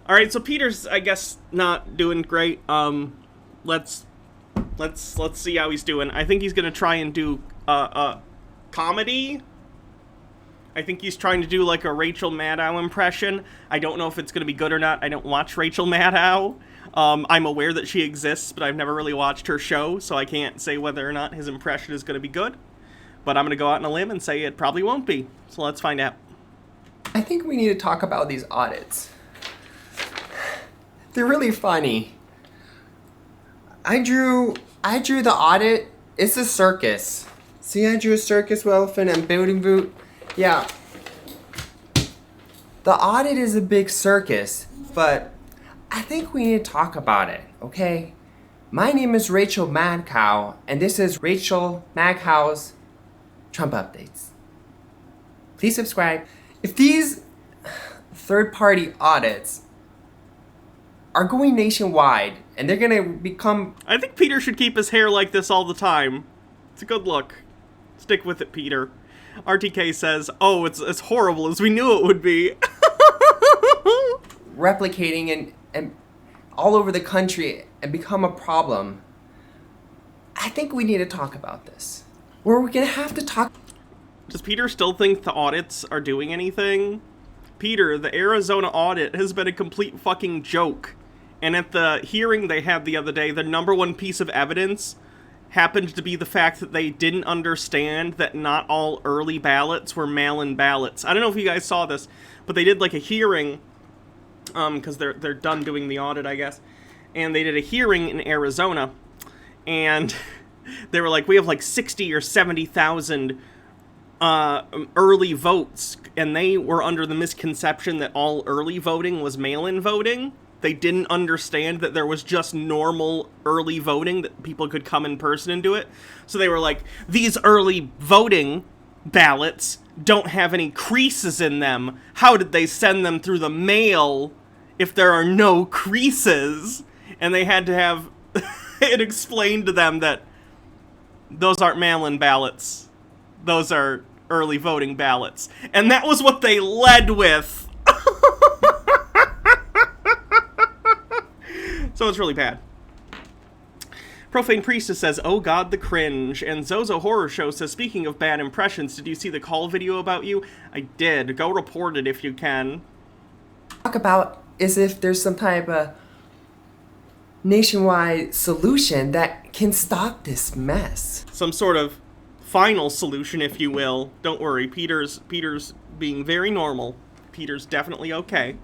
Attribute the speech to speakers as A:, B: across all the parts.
A: All right, so Peter's, I guess, not doing great. Let's see how he's doing. I think he's gonna try and do comedy. I think he's trying to do like a Rachel Maddow impression. I don't know if it's gonna be good or not. I don't watch Rachel Maddow. I'm aware that she exists, but I've never really watched her show, so I can't say whether or not his impression is gonna be good. But I'm gonna go out on a limb and say it probably won't be. So let's find out.
B: I think we need to talk about these audits. They're really funny. I drew the audit. It's a circus. See, I drew a circus with elephant and building boot. Yeah. The audit is a big circus, but I think we need to talk about it, okay? My name is Rachel Madcow, and this is Rachel Madcow's Trump Updates. Please subscribe. If these third-party audits are going nationwide, and they're gonna become...
A: I think Peter should keep his hair like this all the time. It's a good look. Stick with it, Peter. RTK says, oh, it's as horrible as we knew it would be.
B: replicating and all over the country and become a problem. I think we need to talk about this. We're gonna have to talk...
A: Does Peter still think the audits are doing anything? Peter, the Arizona audit has been a complete fucking joke. And at the hearing they had the other day, the number one piece of evidence happened to be the fact that they didn't understand that not all early ballots were mail-in ballots. I don't know if you guys saw this, but they did like a hearing, because they're done doing the audit, I guess. And they did a hearing in Arizona, and they were like, we have like 60 or 70,000 early votes, and they were under the misconception that all early voting was mail-in voting. They didn't understand that there was just normal early voting, that people could come in person and do it. So they were like, these early voting ballots don't have any creases in them. How did they send them through the mail if there are no creases? And they had to have it explained to them that those aren't mail-in ballots. Those are early voting ballots. And that was what they led with. So it's really bad. Profane Priestess says, oh god, the cringe. And Zozo Horror Show says, speaking of bad impressions, did you see the call video about you? I did. Go report it if you can.
B: Talk about is if there's some type of nationwide solution that can stop this mess.
A: Some sort of final solution, if you will. Don't worry, Peter's being very normal. Peter's definitely okay.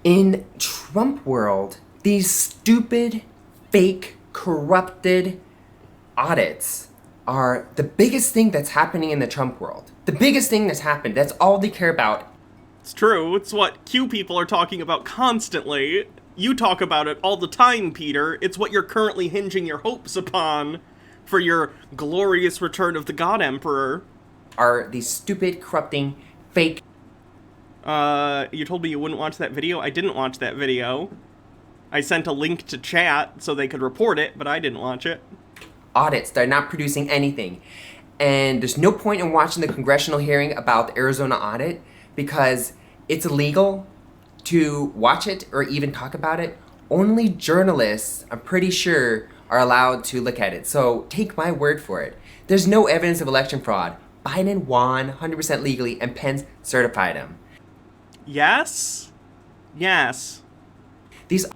B: In Trump world, these stupid, fake, corrupted audits are the biggest thing that's happening in the Trump world. The biggest thing that's happened. That's all they care about.
A: It's true. It's what Q people are talking about constantly. You talk about it all the time, Peter. It's what you're currently hinging your hopes upon for your glorious return of the God Emperor.
B: Are these stupid, corrupting, fake...
A: You told me you wouldn't watch that video? I didn't watch that video. I sent a link to chat so they could report it, but I didn't watch it.
B: Audits, they're not producing anything. And there's no point in watching the congressional hearing about the Arizona audit because it's illegal to watch it or even talk about it. Only journalists, I'm pretty sure, are allowed to look at it. So take my word for it. There's no evidence of election fraud. Biden won 100% legally and Pence certified him.
A: Yes? Yes.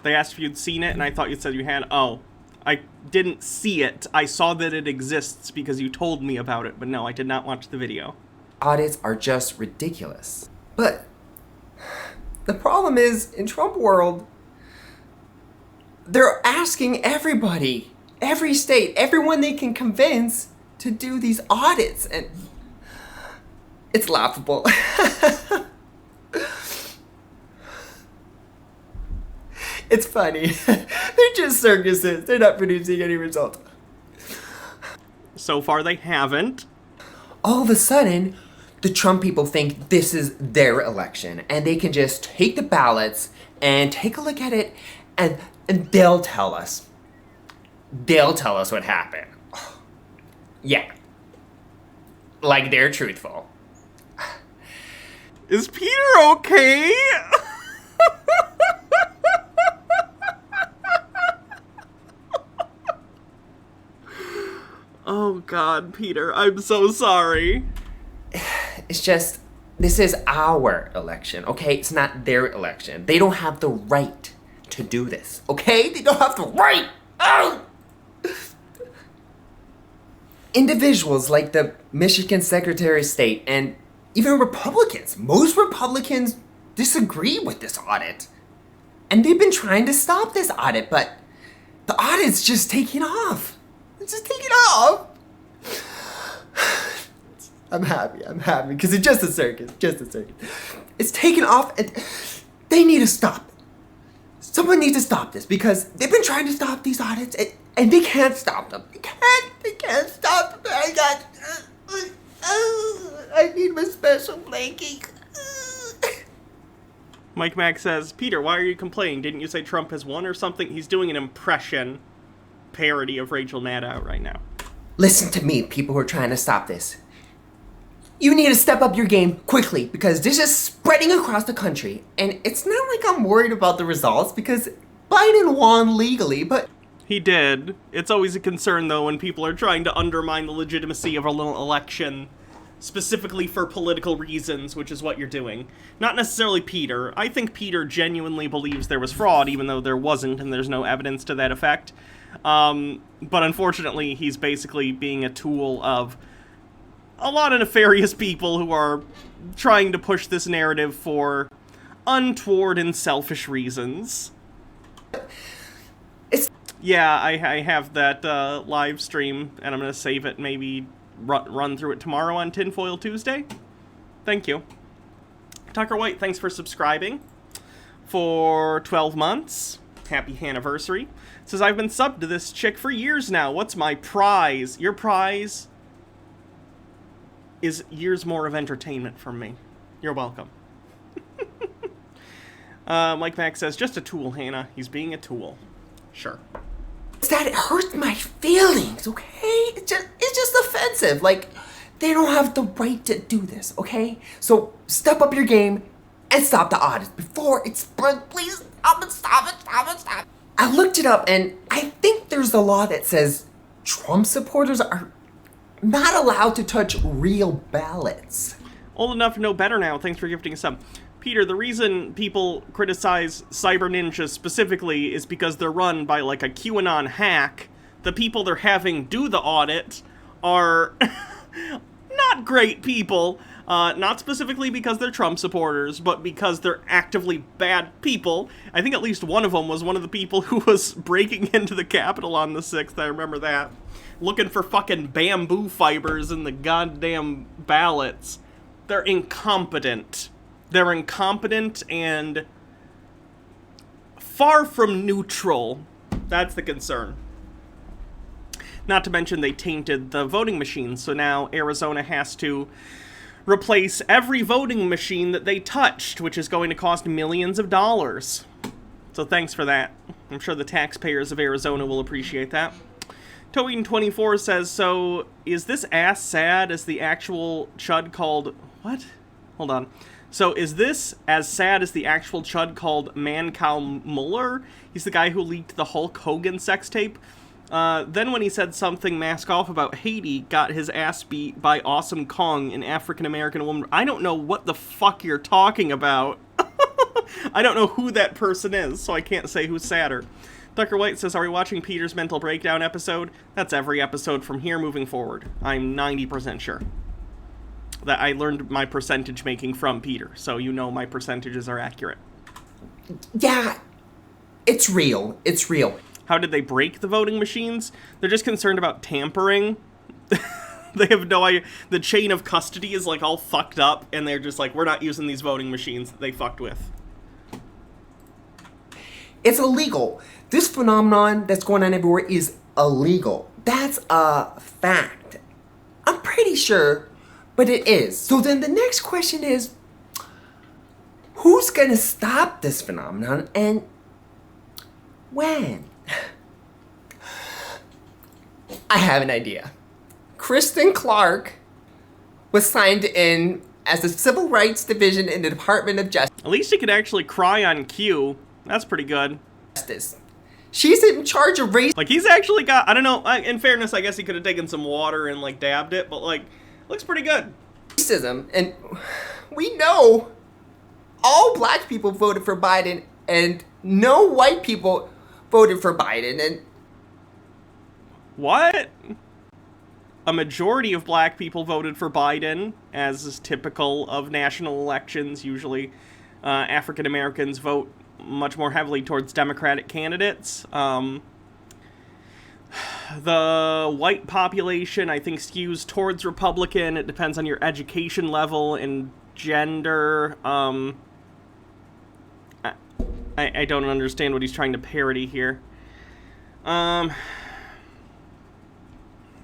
A: They asked if you'd seen it, and I thought you said you had. Oh, I didn't see it. I saw that it exists because you told me about it, but no, I did not watch the video.
B: Audits are just ridiculous. But the problem is, in Trump world, they're asking everybody, every state, everyone they can convince to do these audits, and it's laughable. It's funny. They're just circuses. They're not producing any result.
A: So far, they haven't.
B: All of a sudden, the Trump people think this is their election, and they can just take the ballots and take a look at it, and they'll tell us. They'll tell us what happened. Yeah. Like they're truthful.
A: Is Peter okay? God, Peter, I'm so sorry.
B: It's just, this is our election, okay? It's not their election. They don't have the right to do this, okay? They don't have the right. Oh! Individuals like the Michigan Secretary of State and even Republicans, most Republicans disagree with this audit. And they've been trying to stop this audit, but the audit's just taking off. It's just taking off. I'm happy, because it's just a circus, It's taking off, and they need to stop it. Someone needs to stop this, because they've been trying to stop these audits, and they can't stop them. They can't stop them. I need my special blanket.
A: Mike Mack says, Peter, why are you complaining? Didn't you say Trump has won or something? He's doing an impression parody of Rachel Maddow right now.
B: Listen to me, people who are trying to stop this. You need to step up your game quickly, because this is spreading across the country. And it's not like I'm worried about the results, because Biden won legally, but...
A: He did. It's always a concern, though, when people are trying to undermine the legitimacy of a little election, specifically for political reasons, which is what you're doing. Not necessarily Peter. I think Peter genuinely believes there was fraud, even though there wasn't, and there's no evidence to that effect. But unfortunately, he's basically being a tool of a lot of nefarious people who are trying to push this narrative for untoward and selfish reasons. Yeah, I have that live stream, and I'm going to save it, maybe run through it tomorrow on Tinfoil Tuesday. Thank you. Tucker White, thanks for subscribing for 12 months. Happy anniversary. Says, I've been subbed to this chick for years now. What's my prize? Your prize is years more of entertainment from me. You're welcome. Mike Mack says, just a tool, Hannah. He's being a tool. Sure.
B: That it hurts my feelings, okay? It's just offensive. Like, they don't have the right to do this, okay? So step up your game and stop the audits before it spreads. Please stop it. I looked it up, and I think there's a law that says Trump supporters are not allowed to touch real ballots.
A: Old enough to know better now. Thanks for gifting us some. Peter, the reason people criticize Cyber Ninja specifically is because they're run by, like, a QAnon hack. The people they're having do the audit are not great people. Not specifically because they're Trump supporters, but because they're actively bad people. I think at least one of them was one of the people who was breaking into the Capitol on the 6th. I remember that. Looking for fucking bamboo fibers in the goddamn ballots. They're incompetent. They're incompetent and far from neutral. That's the concern. Not to mention they tainted the voting machines, so now Arizona has to replace every voting machine that they touched, which is going to cost millions of dollars. So thanks for that. I'm sure the taxpayers of Arizona will appreciate that. Toeing24 says, so is this ass sad as the actual chud called... What? Hold on. So is this as sad as the actual chud called Mancow Mueller? He's the guy who leaked the Hulk Hogan sex tape. Then when he said something mask off about Haiti, got his ass beat by Awesome Kong, an African-American woman. I don't know what the fuck you're talking about. I don't know who that person is, so I can't say who's sadder. Tucker White says, are we watching Peter's mental breakdown episode? That's every episode from here moving forward. I'm 90% sure. That I learned my percentage making from Peter, so you know my percentages are accurate.
B: Yeah, it's real. It's real.
A: How did they break the voting machines? They're just concerned about tampering. They have no idea. The chain of custody is like all fucked up, and they're just like, we're not using these voting machines that they fucked with.
B: It's illegal. This phenomenon that's going on everywhere is illegal. That's a fact. I'm pretty sure, but it is. So then the next question is, who's gonna stop this phenomenon and when? I have an idea. Kristen Clark was signed in as the Civil Rights Division in the Department of Justice.
A: At least you could actually cry on cue. That's pretty good.
B: She's in charge of race.
A: Like, he's actually got, I don't know, in fairness, I guess he could have taken some water and, like, dabbed it, but, like, looks pretty good.
B: Racism, and we know all black people voted for Biden, and no white people voted for Biden, and...
A: What? A majority of black people voted for Biden, as is typical of national elections. Usually, African Americans vote much more heavily towards Democratic candidates. The white population, I think, skews towards Republican. It depends on your education level and gender. I don't understand what he's trying to parody here.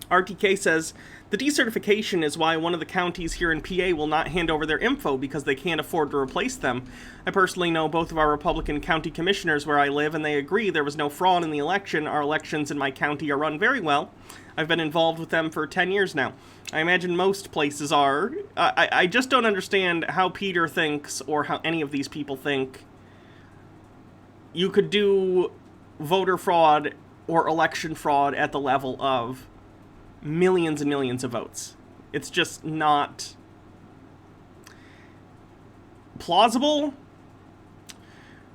A: RTK says, the decertification is why one of the counties here in PA will not hand over their info because they can't afford to replace them. I personally know both of our Republican county commissioners where I live, and they agree there was no fraud in the election. Our elections in my county are run very well. I've been involved with them for 10 years now. I imagine most places are. I just don't understand how Peter thinks, or how any of these people think, you could do voter fraud or election fraud at the level of millions and millions of votes. It's just not plausible.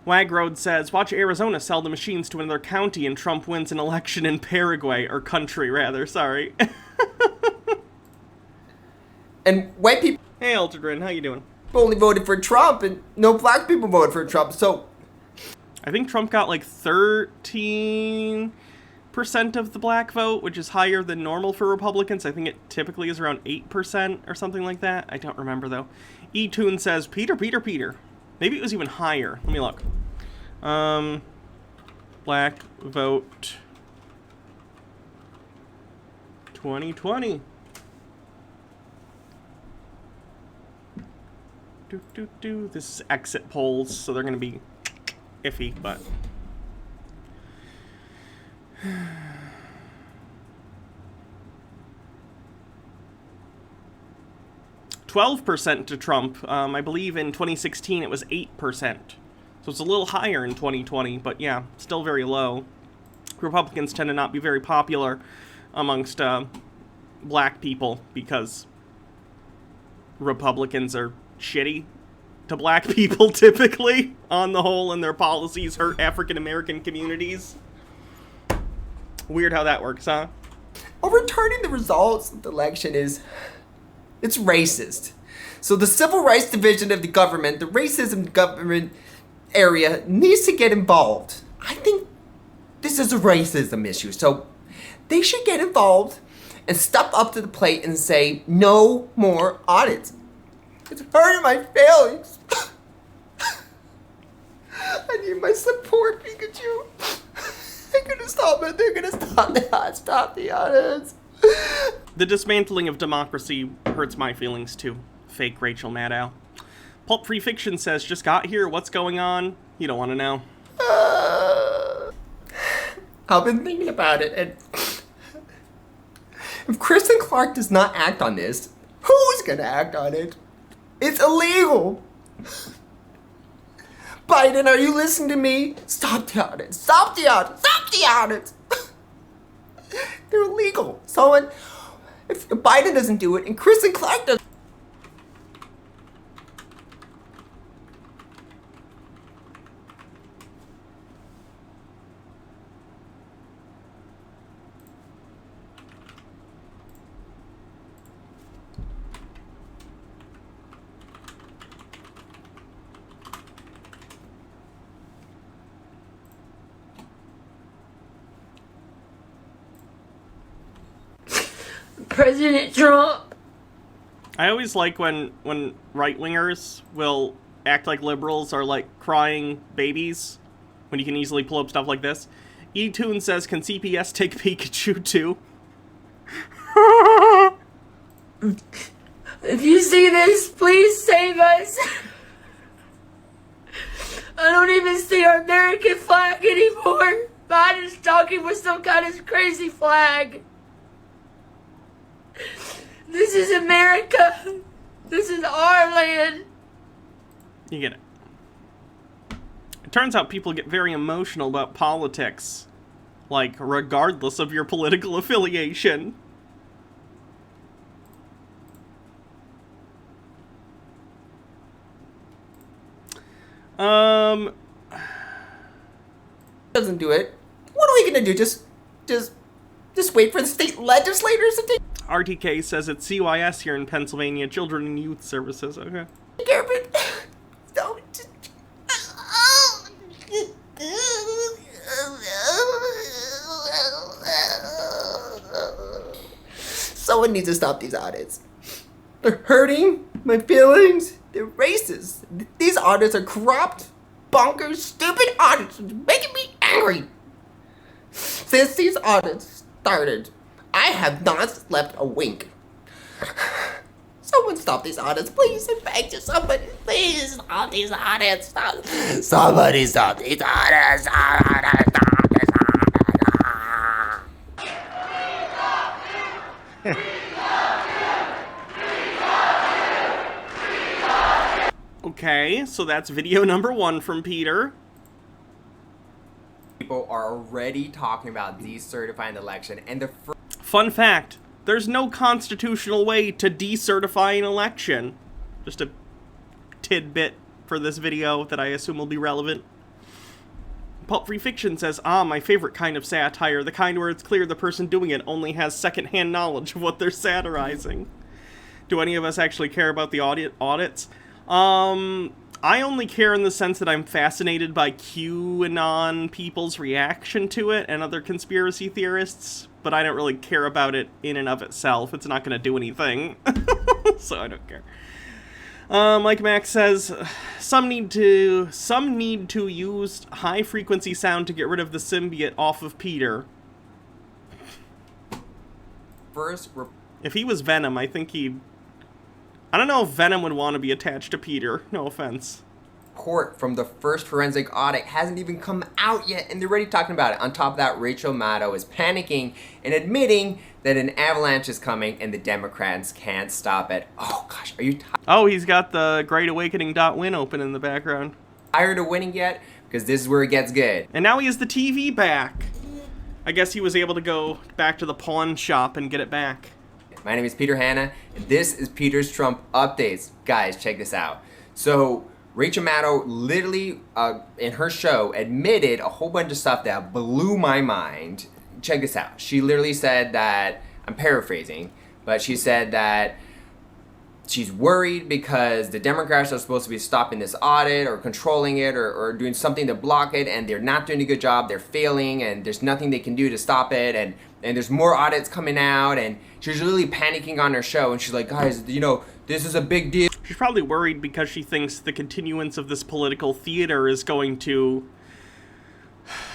A: Wagroad says, watch Arizona sell the machines to another county and Trump wins an election in Paraguay, or country rather, sorry.
B: And white people...
A: Hey Altadrin, how you doing?
B: Only voted for Trump, and no black people voted for Trump, so...
A: I think Trump got like 13% of the black vote, which is higher than normal for Republicans. I think it typically is around 8% or something like that. I don't remember, though. E-Tune says, Peter. Maybe it was even higher. Let me look. Black vote 2020. This is exit polls, so they're going to be iffy, but... 12% to Trump. I believe in 2016 it was 8%. So it's a little higher in 2020, but yeah, still very low. Republicans tend to not be very popular amongst black people because Republicans are shitty to black people typically, on the whole, and their policies hurt African American communities. Weird how that works, huh?
B: Overturning the results of the election it's racist. So the Civil Rights Division of the government, the racism government area, needs to get involved. I think this is a racism issue, so they should get involved and step up to the plate and say, no more audits. It's hurting my feelings. I need my support, Pikachu. They're gonna stop it. They're gonna stop the audits.
A: The dismantling of democracy hurts my feelings too. Fake Rachel Maddow. Pulp Free Fiction says, just got here, what's going on? You don't want to know.
B: I've been thinking about it, and if Kristen Clark does not act on this, who's gonna act on it? It's illegal. Biden, are you listening to me? Stop the audit. Stop the audit. Stop the audit. They're illegal. If Biden doesn't do it and Kristen Clark doesn't.
C: President Trump.
A: I always like when right-wingers will act like liberals are like crying babies, when you can easily pull up stuff like this. E-Tune says, can CPS take Pikachu too?
C: If you see this, please save us. I don't even see our American flag anymore. Biden's talking with some kind of crazy flag. This is America. This is our land.
A: You get it. Turns out people get very emotional about politics. Like, regardless of your political affiliation.
B: Doesn't do it. What are we gonna do? Just wait for the state legislators to take
A: RTK says it's CYS here in Pennsylvania, Children and Youth Services. Okay.
B: care of it. No, someone needs to stop these audits. They're hurting my feelings. They're racist. These audits are corrupt, bonkers, stupid audits. It's making me angry. Since these audits started, I have not slept a wink. Someone stop these audits, please. I beg you, somebody. Please stop these audits. Stop. Somebody stop these audits.
A: Okay, so that's video number 1 from Peter.
B: People are already talking about decertifying the election, and the
A: Fun fact, there's no constitutional way to decertify an election. Just a tidbit for this video that I assume will be relevant. Pulp Free Fiction says, my favorite kind of satire, the kind where it's clear the person doing it only has secondhand knowledge of what they're satirizing. Do any of us actually care about the audits? I only care in the sense that I'm fascinated by QAnon people's reaction to it and other conspiracy theorists, but I don't really care about it in and of itself. It's not going to do anything, so I don't care. Mike Max says, some need to use high-frequency sound to get rid of the symbiote off of Peter. If he was Venom, I think he'd... I don't know if Venom would want to be attached to Peter. No offense.
B: Report from the first forensic audit hasn't even come out yet, and they're already talking about it. On top of that, Rachel Maddow is panicking and admitting that an avalanche is coming and the Democrats can't stop it. Oh gosh, are you
A: Oh, he's got the Great Awakening.win open in the background.
B: tired of winning yet? Because this is where it gets good.
A: And now he has the TV back. I guess he was able to go back to the pawn shop and get it back.
B: My name is Peter Hanna, and this is Peter's Trump Updates. Guys, check this out. So, Rachel Maddow literally, in her show, admitted a whole bunch of stuff that blew my mind. Check this out. She literally said that, I'm paraphrasing, but she said that she's worried because the Democrats are supposed to be stopping this audit or controlling it or doing something to block it, and they're not doing a good job. They're failing, and there's nothing they can do to stop it, and there's more audits coming out, and she's really panicking on her show, and she's like, guys, you know, this is a big deal.
A: She's probably worried because she thinks the continuance of this political theater is going to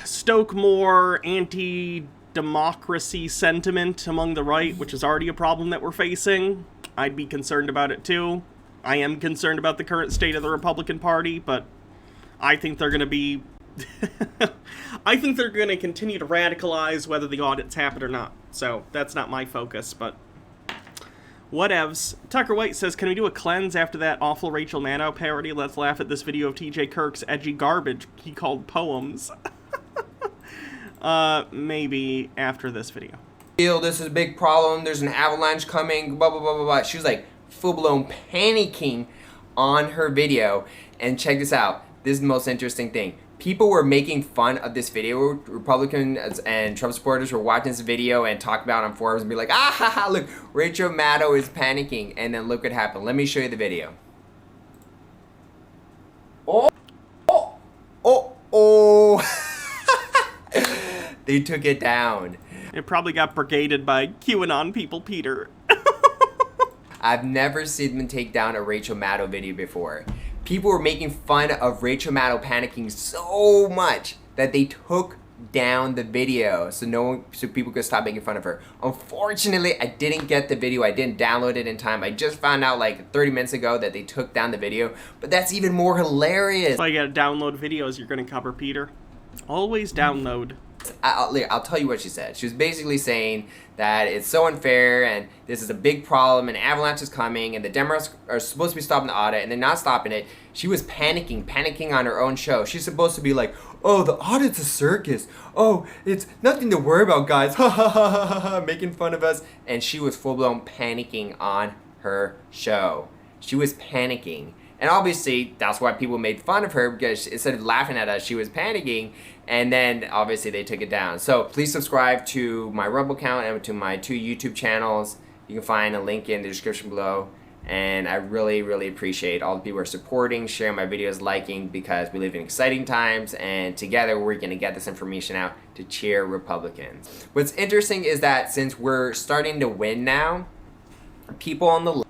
A: stoke more anti-democracy sentiment among the right, which is already a problem that we're facing. I'd be concerned about it too. I am concerned about the current state of the Republican Party, but I think they're going to be... I think they're going to continue to radicalize whether the audits happen or not. So that's not my focus, but whatevs. Tucker White says, can we do a cleanse after that awful Rachel Maddow parody? Let's laugh at this video of TJ Kirk's edgy garbage he called poems. Maybe after this video.
B: This is a big problem. There's an avalanche coming, blah, blah, blah, blah, blah. She was like full-blown panicking on her video. And check this out. This is the most interesting thing. People were making fun of this video. Republicans and Trump supporters were watching this video and talking about it on forums and be like, ah, ha, ha, look, Rachel Maddow is panicking. And then look what happened. Let me show you the video. Oh. They took it down.
A: It probably got brigaded by QAnon people, Peter.
B: I've never seen them take down a Rachel Maddow video before. People were making fun of Rachel Maddow panicking so much that they took down the video so people could stop making fun of her. Unfortunately, I didn't get the video. I didn't download it in time. I just found out like 30 minutes ago that they took down the video, but that's even more hilarious.
A: So you gotta download videos you're gonna cover, Peter. Always download.
B: I'll tell you what she said. She was basically saying that it's so unfair and this is a big problem and avalanche is coming and the Democrats are supposed to be stopping the audit and they're not stopping it. She was panicking on her own show. She's supposed to be like, oh, the audit's a circus. Oh, it's nothing to worry about, guys. Ha ha ha ha ha, making fun of us. And she was full-blown panicking on her show. She was panicking. And obviously, that's why people made fun of her, because instead of laughing at us, she was panicking. And then, obviously, they took it down. So, please subscribe to my Rumble account and to my 2 YouTube channels. You can find a link in the description below. And I really, really appreciate all the people who are supporting, sharing my videos, liking, because we live in exciting times. And together, we're going to get this information out to cheer Republicans. What's interesting is that since we're starting to win now, people on the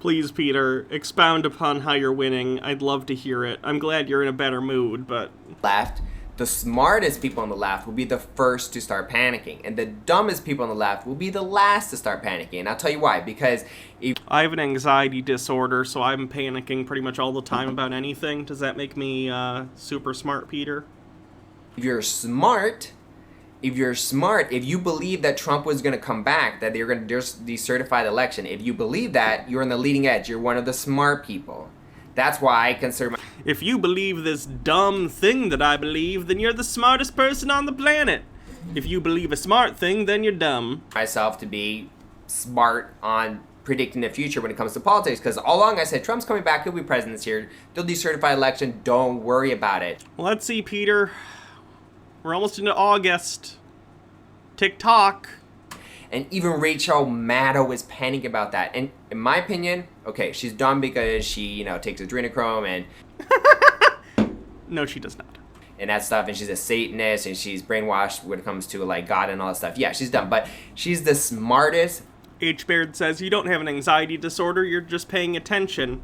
A: Please, Peter, expound upon how you're winning. I'd love to hear it. I'm glad you're in a better mood, but...
B: left, the smartest people on the left will be the first to start panicking. And the dumbest people on the left will be the last to start panicking. And I'll tell you why. Because if
A: I have an anxiety disorder, so I'm panicking pretty much all the time about anything. Does that make me super smart, Peter?
B: you're smart... if you believe that Trump was going to come back, that they're going to decertify the election, if you believe that, you're on the leading edge. You're one of the smart people. That's why I consider
A: If you believe this dumb thing that I believe, then you're the smartest person on the planet. If you believe a smart thing, then you're dumb.
B: myself to be smart on predicting the future when it comes to politics, because all along I said, Trump's coming back, he'll be president this year, they'll decertify election, don't worry about it.
A: Well, let's see, Peter. We're almost into August. TikTok.
B: And even Rachel Maddow is panicking about that. And in my opinion, okay, she's dumb because she, takes adrenochrome and
A: No, she does not.
B: and that stuff, and she's a Satanist, and she's brainwashed when it comes to, like, God and all that stuff. Yeah, she's dumb, but she's the smartest.
A: H. Baird says, you don't have an anxiety disorder, you're just paying attention.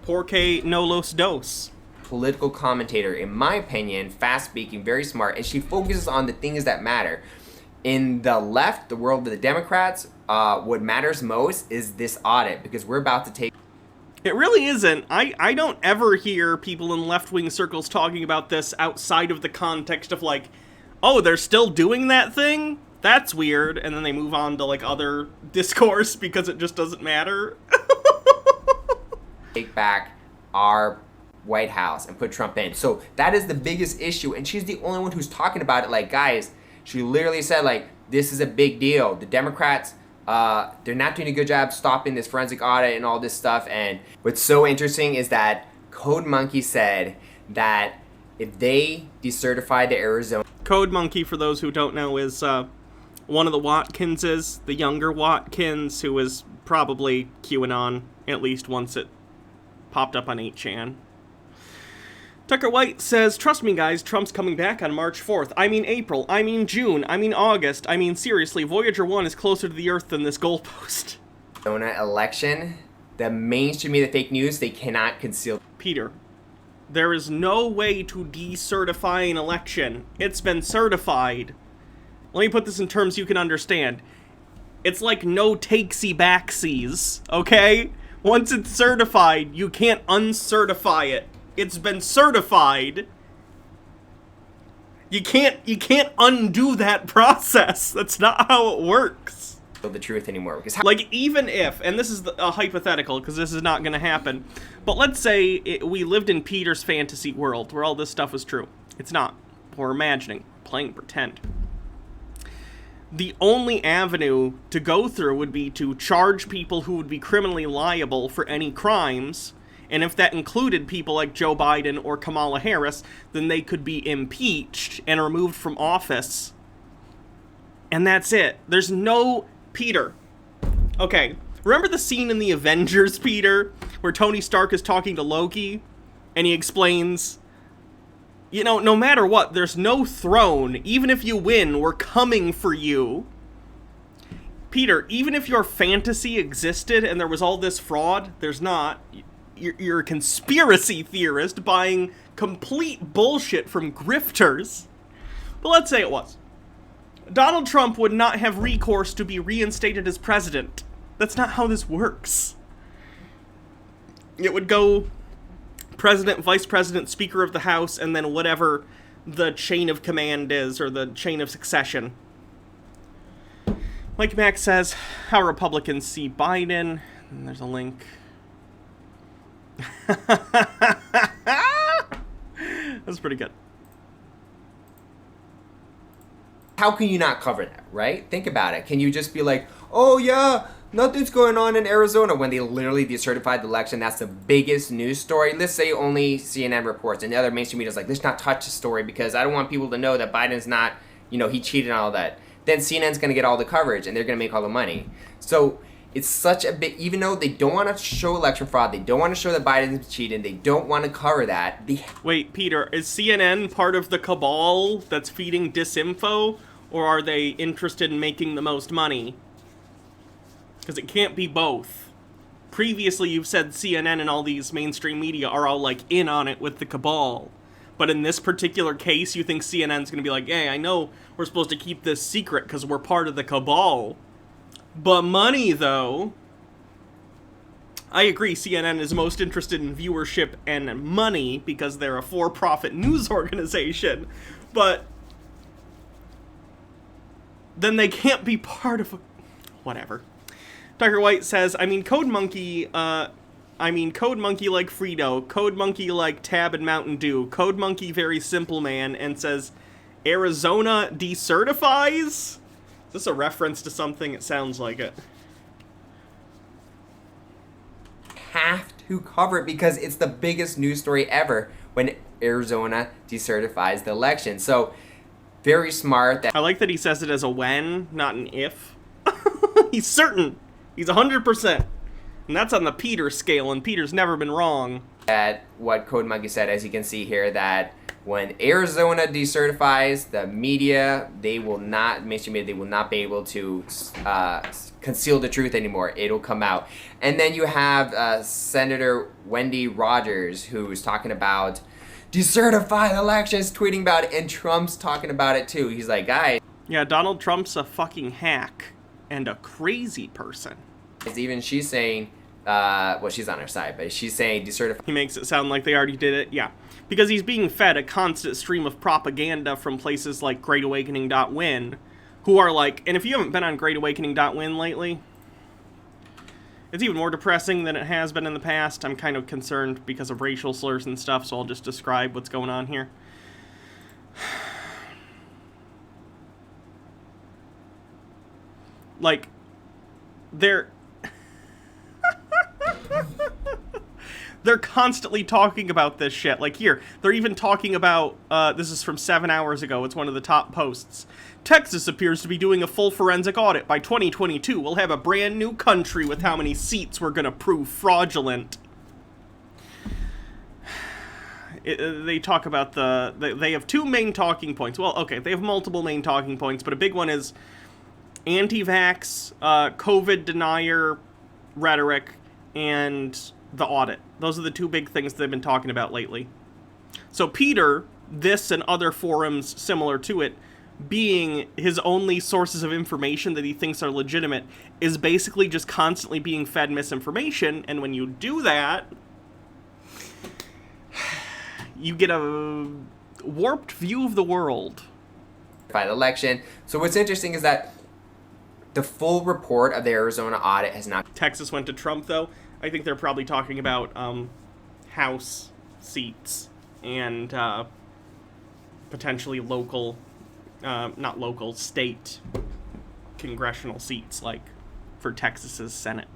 A: Porque no los dos.
B: Political commentator, in my opinion, fast-speaking, very smart, and she focuses on the things that matter. In the left, the world of the Democrats, what matters most is this audit, because we're about to take...
A: It really isn't. I don't ever hear people in left-wing circles talking about this outside of the context of, like, oh, they're still doing that thing? That's weird. And then they move on to, like, other discourse because it just doesn't matter.
B: take back our White House and put Trump in. So that is the biggest issue, and she's the only one who's talking about it. Like, guys, she literally said, like, this is a big deal. The Democrats, they're not doing a good job stopping this forensic audit and all this stuff. And what's so interesting is that Code Monkey said that if they decertify the Arizona...
A: Code Monkey, for those who don't know, is one of the Watkinses, the younger Watkins, who was probably QAnon, at least once it popped up on 8chan. Tucker White says, trust me guys, Trump's coming back on March 4th. I mean April, I mean June, I mean August, I mean seriously, Voyager 1 is closer to the Earth than this goalpost.
B: election, the mainstream media, the fake news, they cannot conceal.
A: Peter, there is no way to decertify an election. It's been certified. Let me put this in terms you can understand. It's like no takesy-backsies, okay? Once it's certified, you can't uncertify it. It's been certified. You can't undo that process. That's not how it works.
B: The truth anymore, because
A: like, even if, and this is a hypothetical because this is not going to happen, but let's say we lived in Peter's fantasy world where all this stuff was true. It's not. We're imagining, playing pretend. The only avenue to go through would be to charge people who would be criminally liable for any crimes. And if that included people like Joe Biden or Kamala Harris, then they could be impeached and removed from office. And that's it. There's no... Peter. Okay, remember the scene in the Avengers, Peter, where Tony Stark is talking to Loki, and he explains, no matter what, there's no throne. Even if you win, we're coming for you. Peter, even if your fantasy existed and there was all this fraud, there's not... You're a conspiracy theorist buying complete bullshit from grifters. But let's say it was. Donald Trump would not have recourse to be reinstated as president. That's not how this works. It would go president, vice president, speaker of the House, and then whatever the chain of command is, or the chain of succession. Like Max says, how Republicans see Biden. And there's a link. That's pretty good.
B: How can you not cover that, right? Think about it. Can you just be like, oh yeah, nothing's going on in Arizona, when they literally decertified the election? That's the biggest news story. Let's say only CNN reports, and the other mainstream media is like, let's not touch the story because I don't want people to know that Biden's not, he cheated and all that. Then CNN's going to get all the coverage and they're going to make all the money. So it's such a big, even though they don't want to show election fraud, they don't want to show that Biden's cheating, they don't want to cover that.
A: Wait, Peter, is CNN part of the cabal that's feeding disinfo, or are they interested in making the most money? Because it can't be both. Previously, you've said CNN and all these mainstream media are all, like, in on it with the cabal. But in this particular case, you think CNN's going to be like, hey, I know we're supposed to keep this secret because we're part of the cabal. But money, though... I agree, CNN is most interested in viewership and money because they're a for-profit news organization. But... then they can't be part of... whatever. Dr. White says, Code Monkey like Frito, Code Monkey like Tab and Mountain Dew, Code Monkey very simple man, and says, Arizona decertifies? Is this a reference to something? It sounds like it.
B: Have to cover it because it's the biggest news story ever when Arizona decertifies the election. So, very smart.
A: I like that he says it as a when, not an if. He's certain. He's 100%. And that's on the Peter scale, and Peter's never been wrong.
B: At what Code Monkey said, as you can see here, that when Arizona decertifies, the media, mainstream media, they will not be able to conceal the truth anymore. It'll come out. And then you have Senator Wendy Rogers, who's talking about decertify the elections, tweeting about it, and Trump's talking about it too. He's like, guys.
A: Yeah, Donald Trump's a fucking hack and a crazy person.
B: Even she's saying, she's on her side, but she's saying decertify.
A: He makes it sound like they already did it, yeah. Because he's being fed a constant stream of propaganda from places like GreatAwakening.win, who are like, and if you haven't been on GreatAwakening.win lately, it's even more depressing than it has been in the past. I'm kind of concerned because of racial slurs and stuff, so I'll just describe what's going on here. Like, they're constantly talking about this shit. Like, here, they're even talking about, this is from 7 hours ago, it's one of the top posts. Texas appears to be doing a full forensic audit. By 2022, we'll have a brand new country with how many seats we're gonna prove fraudulent. They talk about they have two main talking points. Well, okay, they have multiple main talking points, but a big one is anti-vax, COVID denier rhetoric, and the audit. Those are the two big things they've been talking about lately. So Peter, this and other forums similar to it, being his only sources of information that he thinks are legitimate, is basically just constantly being fed misinformation, and when you do that, you get a warped view of the world.
B: By the election. So what's interesting is that the full report of the Arizona audit has not...
A: Texas went to Trump, though. I think they're probably talking about House seats and potentially local, not local, state congressional seats, like for Texas's Senate.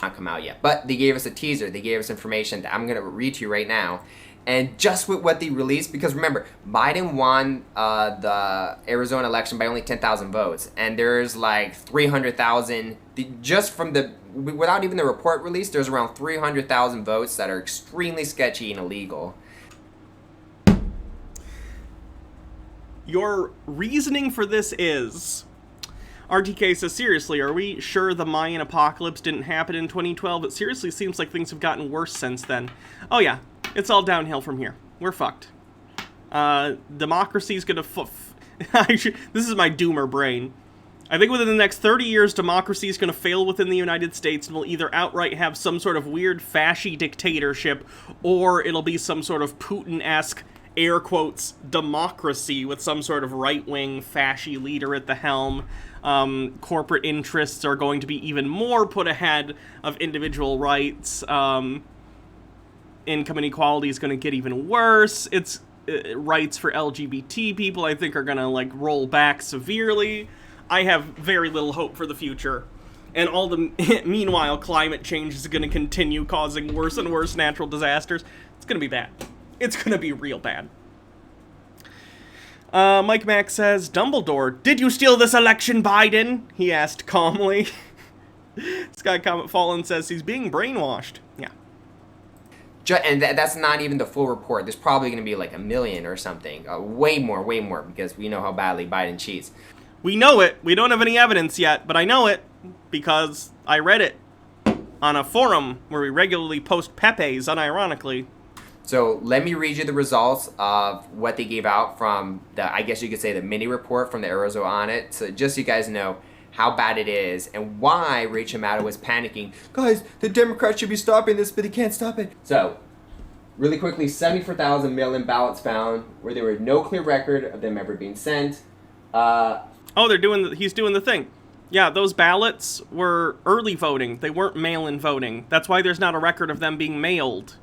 B: Not come out yet, but they gave us a teaser. They gave us information that I'm going to read to you right now. And just with what they released, because remember, Biden won the Arizona election by only 10,000 votes. And there's like 300,000, just from the, without even the report released, there's around 300,000 votes that are extremely sketchy and illegal.
A: Your reasoning for this is... RTK says, seriously, are we sure the Mayan apocalypse didn't happen in 2012? It seriously seems like things have gotten worse since then. Oh yeah, it's all downhill from here. We're fucked. Democracy's gonna this is my doomer brain. I think within the next 30 years, democracy is gonna fail within the United States and will either outright have some sort of weird fasci dictatorship, or it'll be some sort of Putin-esque air quotes, democracy with some sort of right-wing fasci leader at the helm. Corporate interests are going to be even more put ahead of individual rights. Income inequality is going to get even worse. It's rights for LGBT people, I think, are going to, like, roll back severely. I have very little hope for the future. And all the meanwhile, climate change is going to continue causing worse and worse natural disasters. It's going to be bad. It's going to be real bad. Mike Mack says, Dumbledore, did you steal this election, Biden? He asked calmly. Sky Comet Fallen says he's being brainwashed. Yeah.
B: And that's not even the full report. There's probably going to be like 1 million or something. Way more, because we know how badly Biden cheats.
A: We know it. We don't have any evidence yet, but I know it because I read it on a forum where we regularly post Pepe's, unironically.
B: So let me read you the results of what they gave out from the, I guess you could say, the mini report from the Arizona audit. So just so you guys know how bad it is and why Rachel Maddow was panicking. Guys, the Democrats should be stopping this, but they can't stop it. So, really quickly, 74,000 mail-in ballots found where there were no clear record of them ever being sent.
A: He's doing the thing. Yeah, those ballots were early voting. They weren't mail-in voting. That's why there's not a record of them being mailed.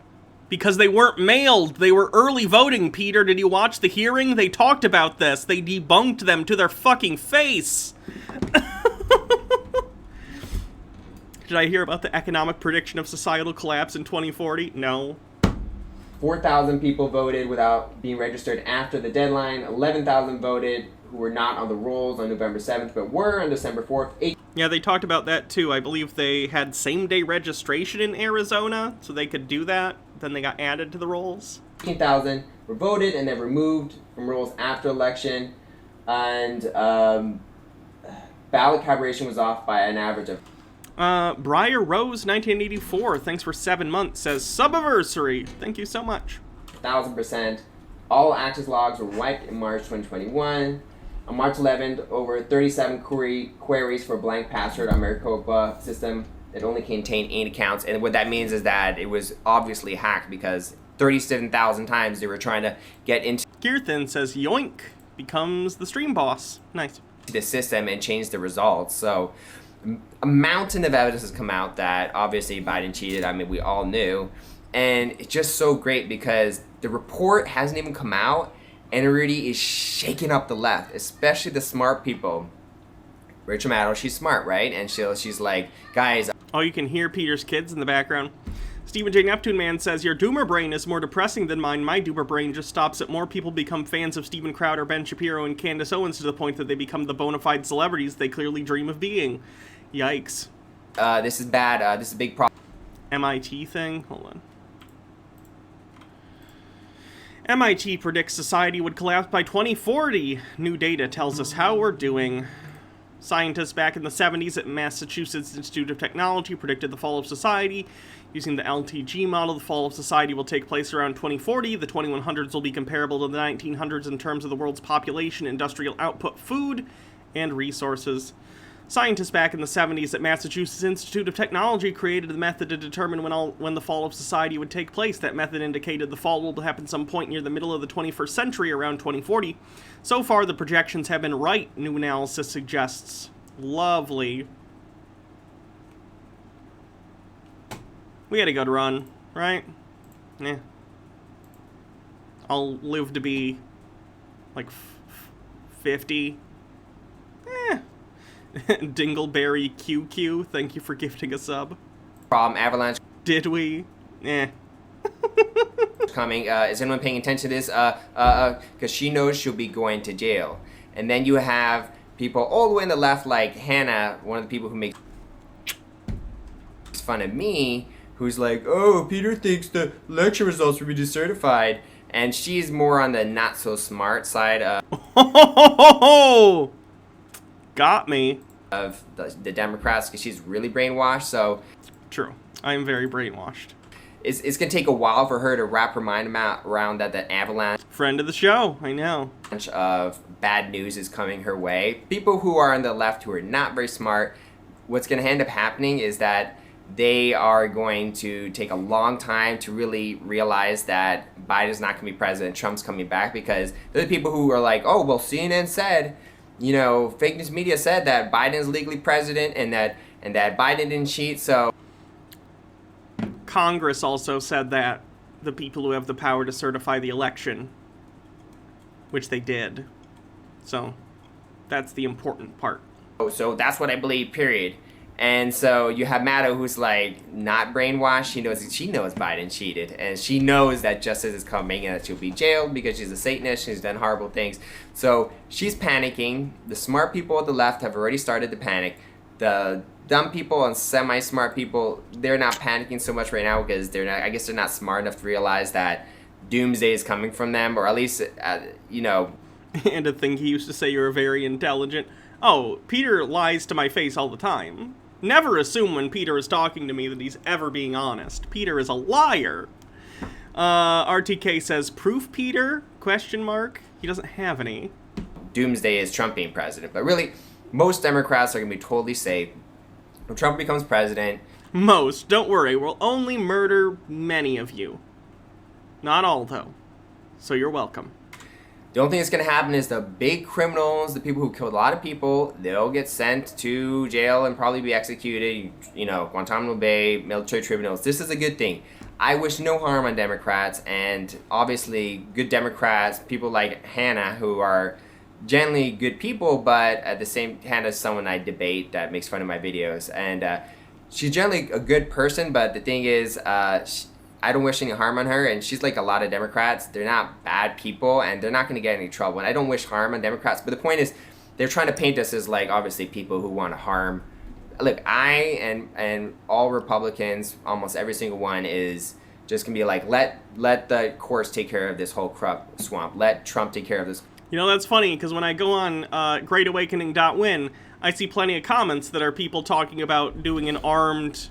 A: Because they weren't mailed. They were early voting, Peter. Did you watch the hearing? They talked about this. They debunked them to their fucking face. Did I hear about the economic prediction of societal collapse in 2040? No.
B: 4,000 people voted without being registered after the deadline. 11,000 voted who were not on the rolls on November 7th, but were on December 4th.
A: Yeah, they talked about that too. I believe they had same-day registration in Arizona, so they could do that. Then they got added to the rolls.
B: 18,000 were voted and then removed from rolls after election. And ballot calibration was off by an average of...
A: Briar Rose 1984, thanks for 7 months, says Subiversary. Thank you so much.
B: 1,000%. All access logs were wiped in March 2021. On March 11th, over 37 queries for blank password on Maricopa system that only contained 8 accounts. And what that means is that it was obviously hacked because 37,000 times they were trying to get into
A: Kirthan says Yoink becomes the stream boss. Nice.
B: the system and change the results. So a mountain of evidence has come out that obviously Biden cheated. I mean, we all knew. And it's just so great because the report hasn't even come out and it really is shaking up the left, especially the smart people. Rachel Maddow, she's smart, right? And she's like, guys...
A: Oh, you can hear Peter's kids in the background. Stephen J. Neptune Man says, your doomer brain is more depressing than mine. My doomer brain just stops at more people become fans of Steven Crowder, Ben Shapiro, and Candace Owens to the point that they become the bona fide celebrities they clearly dream of being. Yikes.
B: This is bad. This is a big problem.
A: MIT thing? Hold on. MIT predicts society would collapse by 2040. New data tells us how we're doing. Scientists back in the 70s at Massachusetts Institute of Technology predicted the fall of society. Using the LTG model, the fall of society will take place around 2040. The 2100s will be comparable to the 1900s in terms of the world's population, industrial output, food, and resources. Scientists back in the 70s at Massachusetts Institute of Technology created a method to determine when the fall of society would take place. That method indicated the fall will happen some point near the middle of the 21st century, around 2040. So far, the projections have been right, new analysis suggests. Lovely. We had a good run, right? Yeah. I'll live to be, like, 50. Eh. Dingleberry QQ, thank you for gifting a sub.
B: Problem, avalanche.
A: Did we? Eh.
B: Coming. Is anyone paying attention to this? Because she knows she'll be going to jail. And then you have people all the way on the left, like Hannah, one of the people who makes fun of me, who's like, oh, Peter thinks the lecture results will be decertified. And she's more on the not so smart side
A: got me.
B: Of the Democrats, because she's really brainwashed. So
A: true, I am very brainwashed.
B: It's gonna take a while for her to wrap her mind around that the avalanche
A: friend of the show, I know,
B: of bad news is coming her way. People who are on the left who are not very smart, what's gonna end up happening is that they are going to take a long time to really realize that Biden's not going to be president, Trump's coming back, because they're the people who are like, oh, well, CNN said, fake news media said that Biden's legally president and that Biden didn't cheat, so...
A: Congress also said that, the people who have the power to certify the election, which they did. So, that's the important part.
B: So that's what I believe, period. And so you have Maddow, who's like not brainwashed. She knows Biden cheated, and she knows that justice is coming and that she'll be jailed because she's a Satanist. She's done horrible things. So she's panicking. The smart people at the left have already started to panic. The dumb people and semi-smart people, they're not panicking so much right now because I guess they're not smart enough to realize that doomsday is coming from them, or at least,
A: And to think he used to say you were very intelligent. Oh, Peter lies to my face all the time. Never assume when Peter is talking to me that he's ever being honest. Peter is a liar. RTK says, proof, Peter? Question mark. He doesn't have any.
B: Doomsday is Trump being president. But really, most Democrats are going to be totally safe. When Trump becomes president...
A: Most. Don't worry. We'll only murder many of you. Not all, though. So you're welcome.
B: The only thing that's going to happen is the big criminals, the people who killed a lot of people, they'll get sent to jail and probably be executed. Guantanamo Bay, military tribunals. This is a good thing. I wish no harm on Democrats, and obviously good Democrats, people like Hannah, who are generally good people, but at the same hand as someone I debate that makes fun of my videos. And she's generally a good person, but the thing is, I don't wish any harm on her, and she's like a lot of Democrats. They're not bad people, and they're not going to get any trouble. And I don't wish harm on Democrats, but the point is, they're trying to paint us as like obviously people who want to harm. Look, I and all Republicans, almost every single one, is just going to be like, let the courts take care of this whole corrupt swamp. Let Trump take care of this.
A: That's funny, because when I go on greatawakening.win, I see plenty of comments that are people talking about doing an armed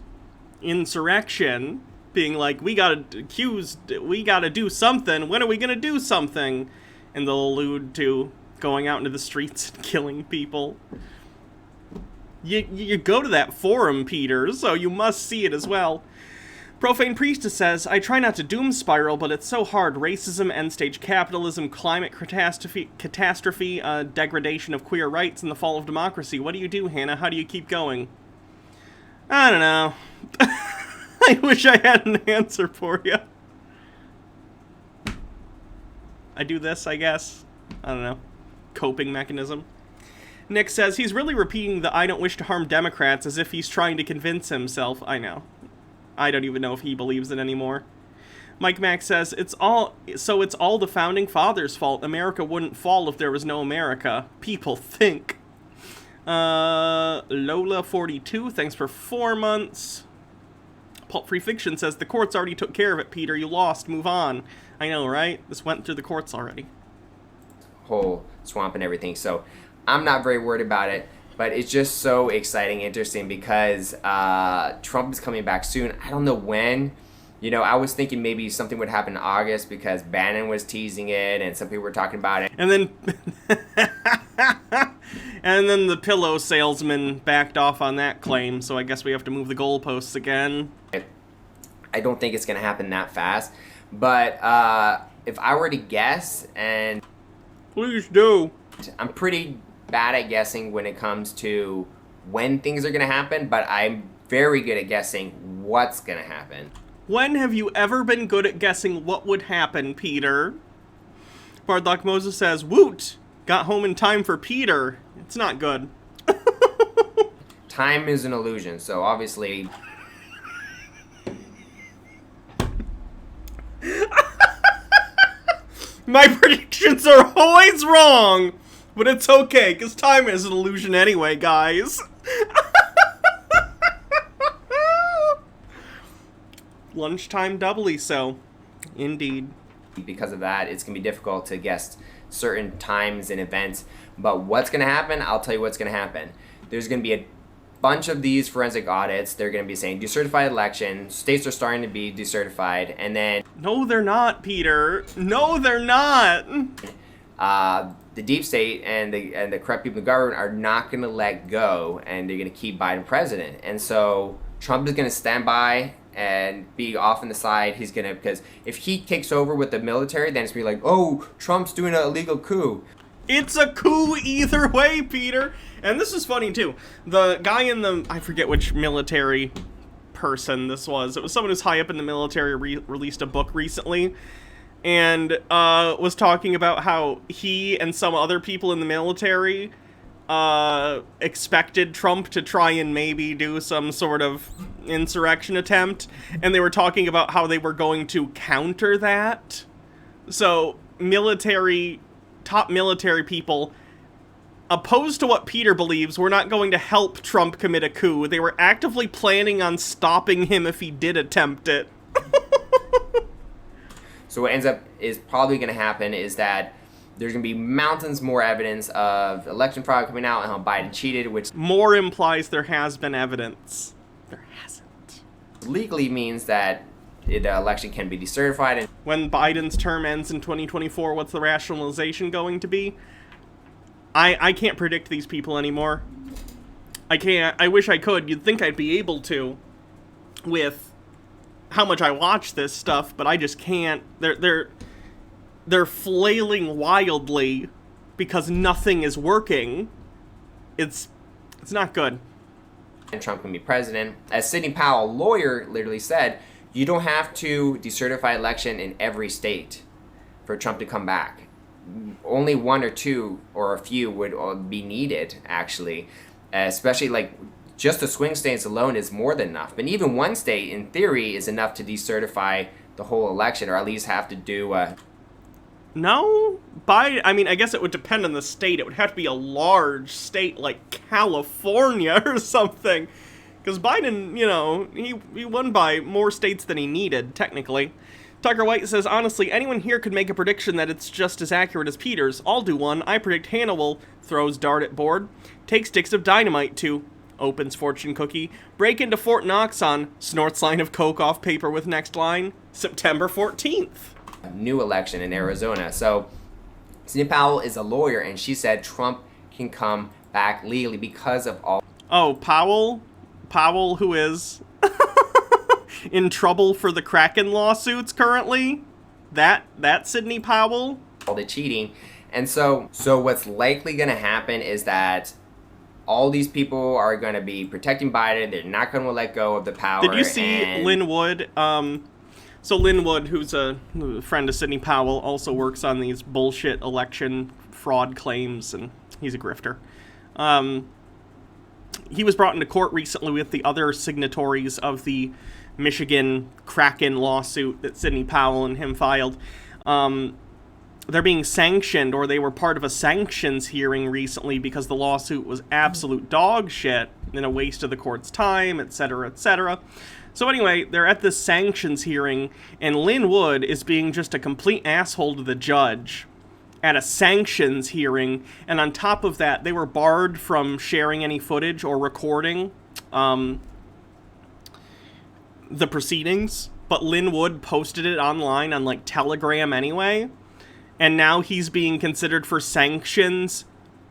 A: insurrection, being like, we gotta do something, when are we gonna do something? And they'll allude to going out into the streets and killing people. You go to that forum, Peter, so you must see it as well. Profane Priestess says, I try not to doom spiral, but it's so hard. Racism, end-stage capitalism, climate catastrophe, degradation of queer rights, and the fall of democracy. What do you do, Hannah? How do you keep going? I don't know. I wish I had an answer for you. I do this, I guess. I don't know. Coping mechanism. Nick says, he's really repeating the I don't wish to harm Democrats as if he's trying to convince himself. I know. I don't even know if he believes it anymore. Mike Mack says, it's all the founding fathers' fault. America wouldn't fall if there was no America. People think. Lola42, thanks for 4 months. Pulp Free Fiction says, the courts already took care of it, Peter. You lost. Move on. I know, right? This went through the courts already.
B: Whole swamp and everything. So I'm not very worried about it. But it's just so exciting, interesting, because Trump is coming back soon. I don't know when. I was thinking maybe something would happen in August because Bannon was teasing it and some people were talking about it.
A: And then the pillow salesman backed off on that claim, so I guess we have to move the goalposts again.
B: I don't think it's going to happen that fast. But if I were to guess, and...
A: Please do.
B: I'm pretty bad at guessing when it comes to when things are going to happen, but I'm very good at guessing what's going to happen.
A: When have you ever been good at guessing what would happen, Peter? Bardlock Moses says, woot! Got home in time for Peter. It's not good.
B: Time is an illusion, so obviously...
A: My predictions are always wrong! But it's okay, because time is an illusion anyway, guys. Lunchtime doubly so. Indeed.
B: Because of that, it's going to be difficult to guess certain times and events. But what's going to happen? I'll tell you what's going to happen. There's going to be a bunch of these forensic audits. They're going to be saying decertified election. States are starting to be decertified. And then...
A: No, they're not, Peter. No, they're not.
B: The deep state and the corrupt people in the government are not going to let go, and they're going to keep Biden president. And so Trump is going to stand by and be off on the side. He's going to, because if he takes over with the military, then it's going to be like, oh, Trump's doing an illegal coup.
A: It's a coup either way, Peter. And this is funny, too. The guy in the, I forget which military person this was. It was someone who's high up in the military, released a book recently. And was talking about how he and some other people in the military expected Trump to try and maybe do some sort of insurrection attempt. And they were talking about how they were going to counter that. So, top military people, opposed to what Peter believes, were not going to help Trump commit a coup. They were actively planning on stopping him if he did attempt it.
B: So what ends up is probably going to happen is that there's going to be mountains more evidence of election fraud coming out and how Biden cheated, which
A: More implies there has been evidence. There hasn't.
B: legally means that the election can be decertified. And
A: When Biden's term ends in 2024, what's the rationalization going to be? I can't predict these people anymore. I can't. I wish I could. You'd think I'd be able to with how much I watch this stuff, but I just can't. They're flailing wildly because nothing is working. It's not good.
B: and Trump can be president. As Sidney Powell, a lawyer, literally said, you don't have to decertify election in every state for Trump to come back. Only one or two or a few would be needed, actually. Especially, like, just the swing states alone is more than enough. But even one state, in theory, is enough to decertify the whole election, or at least have to do
A: No, I mean, I guess it would depend on the state. It would have to be a large state like California or something. Because Biden, you know, he won by more states than he needed, technically. Tucker White says, honestly, anyone here could make a prediction that it's just as accurate as Peter's. I'll do one. I predict Hannah will throws dart at board, take sticks of dynamite to opens fortune cookie, break into Fort Knox on snorts line of coke off paper with next line, September 14th.
B: new election in Arizona. So Sidney Powell is a lawyer, and she said Trump can come back legally because of all.
A: Oh, Powell, who is in trouble for the Kraken lawsuits currently? That Sidney Powell?
B: All the cheating. And so what's likely going to happen is that all these people are going to be protecting Biden. They're not going to let go of the power.
A: Did you see Lynn Wood? So Lynn Wood, who's a friend of Sidney Powell, also works on these bullshit election fraud claims, and he's a grifter. He was brought into court recently with the other signatories of the Michigan Kraken lawsuit that Sidney Powell and him filed. They're being sanctioned, or they were part of a sanctions hearing recently because the lawsuit was absolute dog shit and a waste of the court's time, etc., etc. So anyway, they're at this sanctions hearing, and Lynn Wood is being just a complete asshole to the judge at a sanctions hearing, and on top of that, they were barred from sharing any footage or recording the proceedings, but Lynn Wood posted it online on, like, Telegram anyway, and now he's being considered for sanctions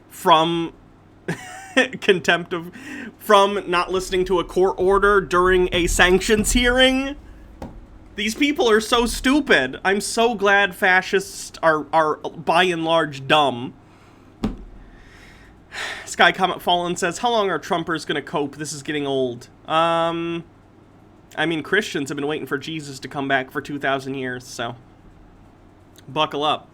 A: from from not listening to a court order during a sanctions hearing. These people are so stupid. I'm so glad fascists are by and large dumb. Sky Comet Fallen says, how long are Trumpers gonna cope? This is getting old. I mean, Christians have been waiting for Jesus to come back for 2,000 years, so buckle up.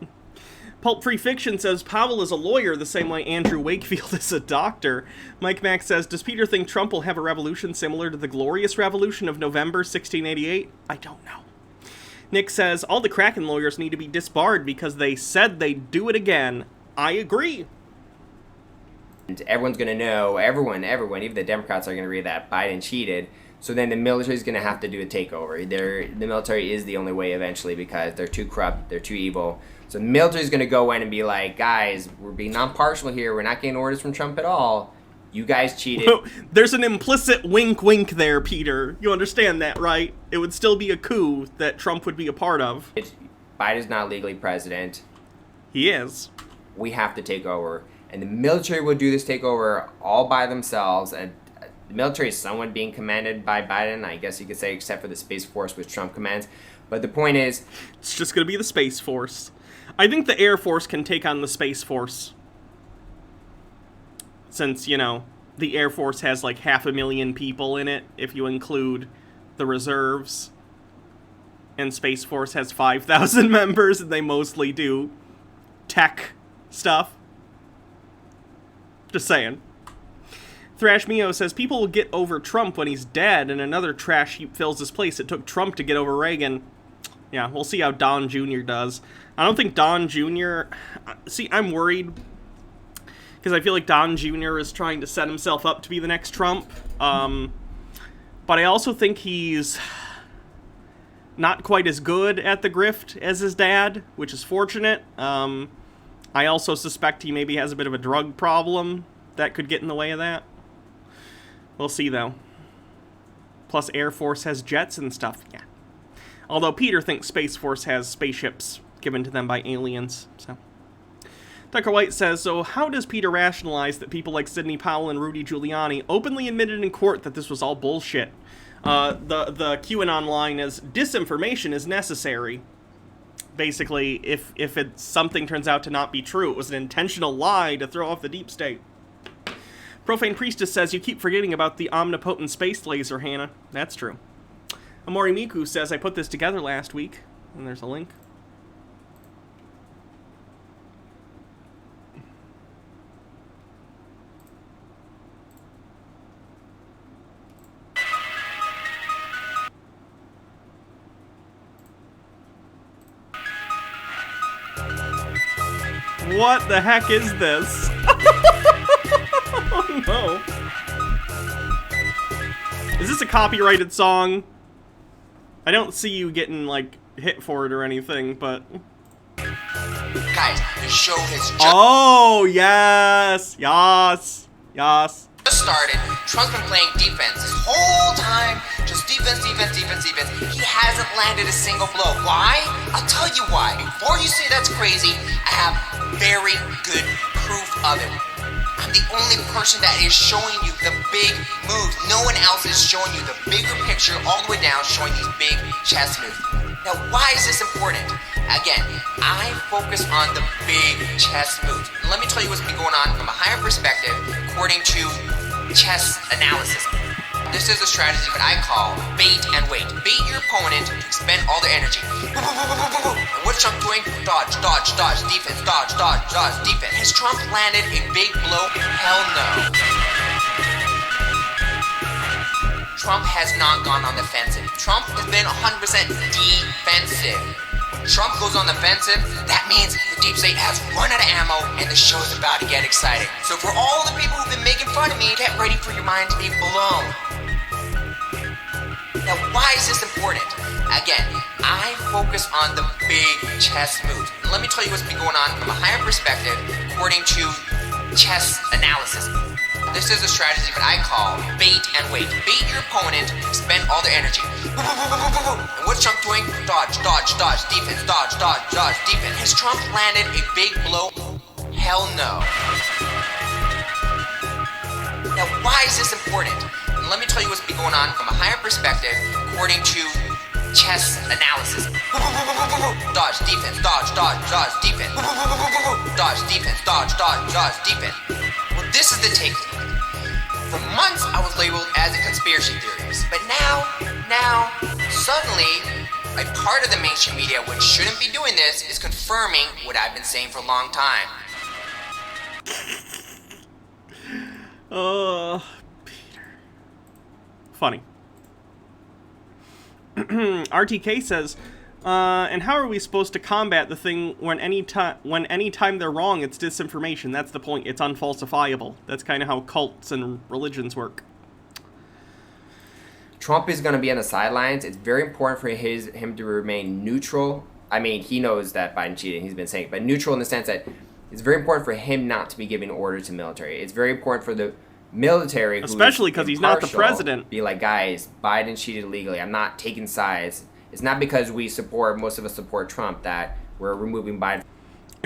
A: Pulp Free Fiction says, Powell is a lawyer the same way Andrew Wakefield is a doctor. Mike Mack says, does Peter think Trump will have a revolution similar to the Glorious Revolution of November 1688? I don't know. Nick says, all the Kraken lawyers need to be disbarred because they said they'd do it again. I agree.
B: And everyone's going to know, everyone, even the Democrats are going to read that Biden cheated. So then the military is going to have to do a takeover. The military is the only way eventually because they're too corrupt, they're too evil. So the military is going to go in and be like, guys, we're being non-partial here. We're not getting orders from Trump at all. You guys cheated.
A: There's an implicit wink there, Peter. You understand that, right? It would still be a coup that Trump would be a part of.
B: Biden's not legally president.
A: He is.
B: We have to take over. And the military will do this takeover all by themselves. And the military is somewhat being commanded by Biden, I guess you could say, except for the Space Force, which Trump commands. But the point is,
A: it's just going to be the Space Force. I think the Air Force can take on the Space Force. Since, you know, the Air Force has like 500,000 people in it, if you include the reserves. And Space Force has 5,000 members, and they mostly do tech stuff. Just saying. Thrash Mio says, people will get over Trump when he's dead, and another trash heap fills his place. It took Trump to get over Reagan. Yeah, we'll see how Don Jr. does. I don't think Don Jr. See, I'm worried, because I feel like Don Jr. is trying to set himself up to be the next Trump. But I also think he's not quite as good at the grift as his dad, which is fortunate. I also suspect he maybe has a bit of a drug problem that could get in the way of that. We'll see, though. Plus, Air Force has jets and stuff. Yeah. Although Peter thinks Space Force has spaceships given to them by aliens, so. Tucker White says, so how does Peter rationalize that people like Sidney Powell and Rudy Giuliani openly admitted in court that this was all bullshit? The QAnon line is, disinformation is necessary. Basically, if something turns out to not be true, it was an intentional lie to throw off the deep state. Profane Priestess says, you keep forgetting about the omnipotent space laser, Hannah. That's true. Amori Miku says, I put this together last week. And there's a link. What the heck is this? Oh no. Is this a copyrighted song? I don't see you getting, like, hit for it or anything, but...
D: Guys, the show has just...
A: Oh, yes! Yes! Yes!
D: started. Trump's been playing defense this whole time. Just defense. He hasn't landed a single blow. Why? I'll tell you why. Before you say that's crazy, I have very good proof of it. I'm the only person that is showing you the big moves. No one else is showing you the bigger picture all the way down, showing these big chess moves. Now, why is this important? Again, I focus on the big chess moves. And let me tell you what's been going on from a higher perspective, according to chess analysis. This is a strategy that I call bait and wait. Bait your opponent to expend all their energy. And what's Trump doing? Dodge, defense, dodge, defense. Has Trump landed a big blow? Hell no. Trump has not gone on the offensive. Trump has been 100% defensive. When Trump goes on the offensive, that means the deep state has run out of ammo and the show is about to get exciting. So for all the people who've been making fun of me, get ready for your mind to be blown. Now, why is this important? Again, I focus on the big chess moves. And let me tell you what's been going on from a higher perspective, according to chess analysis. This is a strategy that I call bait and wait. Bait your opponent to expend all their energy. And what's Trump doing? Dodge, defense, dodge, defense. Has Trump landed a big blow? Hell no. Now, why is this important? And let me tell you what's been going on from a higher perspective, according to chess analysis. Dodge, defense, dodge, defense. Dodge, defense, dodge, defense. Well, this is the take. For months, I was labeled as a conspiracy theorist. But now, suddenly, a part of the mainstream media, which shouldn't be doing this, is confirming what I've been saying for a long time.
A: Peter. Funny. RTK says, and how are we supposed to combat the thing when any time they're wrong, it's disinformation? That's the point. It's unfalsifiable. That's kind of how cults and religions work.
B: Trump is going to be on the sidelines. It's very important for him to remain neutral. I mean, he knows that Biden cheated. He's been saying it, but neutral in the sense that it's very important for him not to be giving orders to military. It's very important for the military,
A: especially because he's not the president,
B: be like, guys, Biden cheated illegally. I'm not taking sides. It's not because most of us support Trump that we're removing Biden.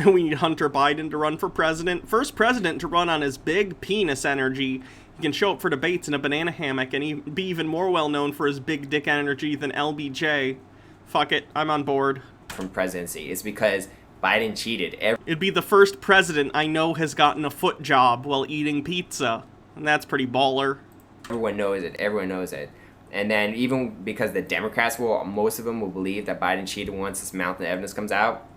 A: We need Hunter Biden to run for president. First president to run on his big penis energy He can show up for debates in a banana hammock and be even more well known for his big dick energy than LBJ. Fuck it, I'm on board.
B: From presidency is because Biden cheated.
A: It'd be the first president I know has gotten a foot job while eating pizza. And that's pretty baller.
B: Everyone knows it. Everyone knows it. And then even because the Democrats most of them will believe that Biden cheated once this mountain of evidence comes out,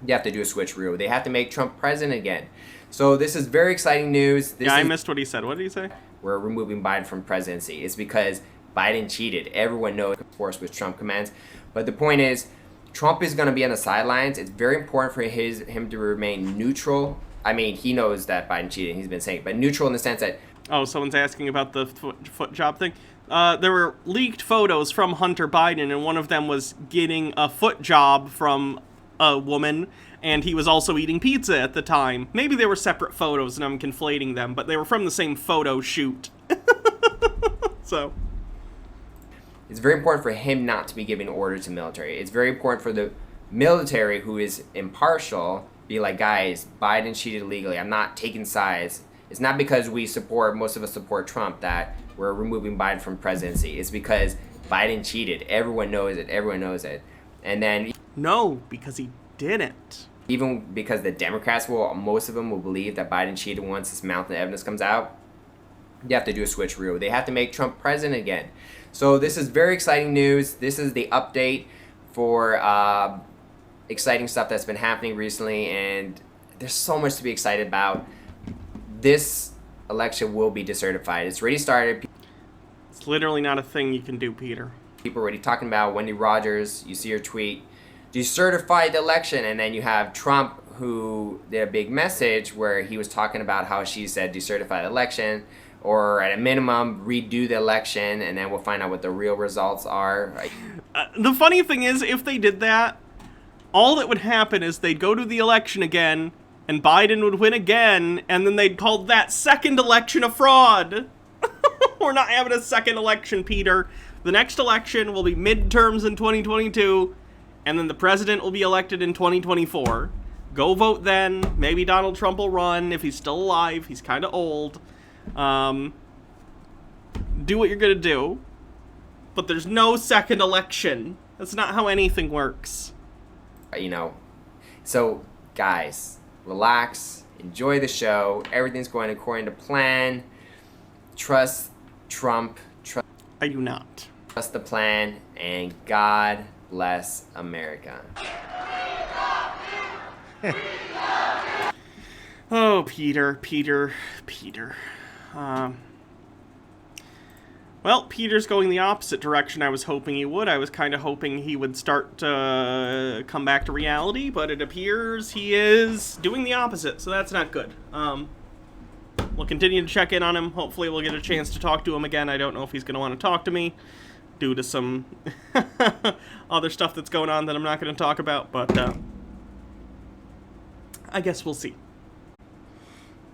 B: you have to do a switcheroo. They have to make Trump president again. So this is very exciting news.
A: I missed what he said. What did he say?
B: We're removing Biden from presidency. It's because Biden cheated. Everyone knows, of course, which Trump commands. But the point is, Trump is going to be on the sidelines. It's very important for him to remain neutral. I mean, he knows that Biden cheated. He's been saying it, but neutral in the sense that...
A: Oh, someone's asking about the foot job thing. There were leaked photos from Hunter Biden, and one of them was getting a foot job from a woman, and he was also eating pizza at the time. Maybe they were separate photos, and I'm conflating them, but they were from the same photo shoot. So...
B: It's very important for him not to be giving orders to the military. It's very important for the military, who is impartial, be like, guys, Biden cheated illegally. I'm not taking sides. It's not because most of us support Trump that we're removing Biden from presidency. It's because Biden cheated. Everyone knows it. Everyone knows it. And then...
A: No, because he didn't.
B: Even because the Democrats most of them will believe that Biden cheated once this mountain of evidence comes out, you have to do a switcheroo. They have to make Trump president again. So this is very exciting news. This is the update for exciting stuff that's been happening recently, and there's so much to be excited about. This election will be decertified. It's already started.
A: It's literally not a thing you can do, Peter.
B: People are already talking about Wendy Rogers. You see her tweet, decertify the election, and then you have Trump, who did a big message where he was talking about how she said decertify the election, or at a minimum, redo the election, and then we'll find out what the real results are.
A: The funny thing is, if they did that, all that would happen is they'd go to the election again, and Biden would win again, and then they'd call that second election a fraud. We're not having a second election, Peter. The next election will be midterms in 2022, and then the president will be elected in 2024. Go vote then. Maybe Donald Trump will run if he's still alive. He's kind of old. Do what you're gonna do, but there's no second election. That's not how anything works.
B: So guys, relax, enjoy the show. Everything's going according to plan. Trust Trump.
A: I do not.
B: Trust the plan, and God bless America.
A: Oh, Peter. Well, Peter's going the opposite direction I was hoping he would. I was kind of hoping he would start to come back to reality, but it appears he is doing the opposite, so that's not good. We'll continue to check in on him. Hopefully we'll get a chance to talk to him again. I don't know if he's going to want to talk to me due to some other stuff that's going on that I'm not going to talk about, but I guess we'll see.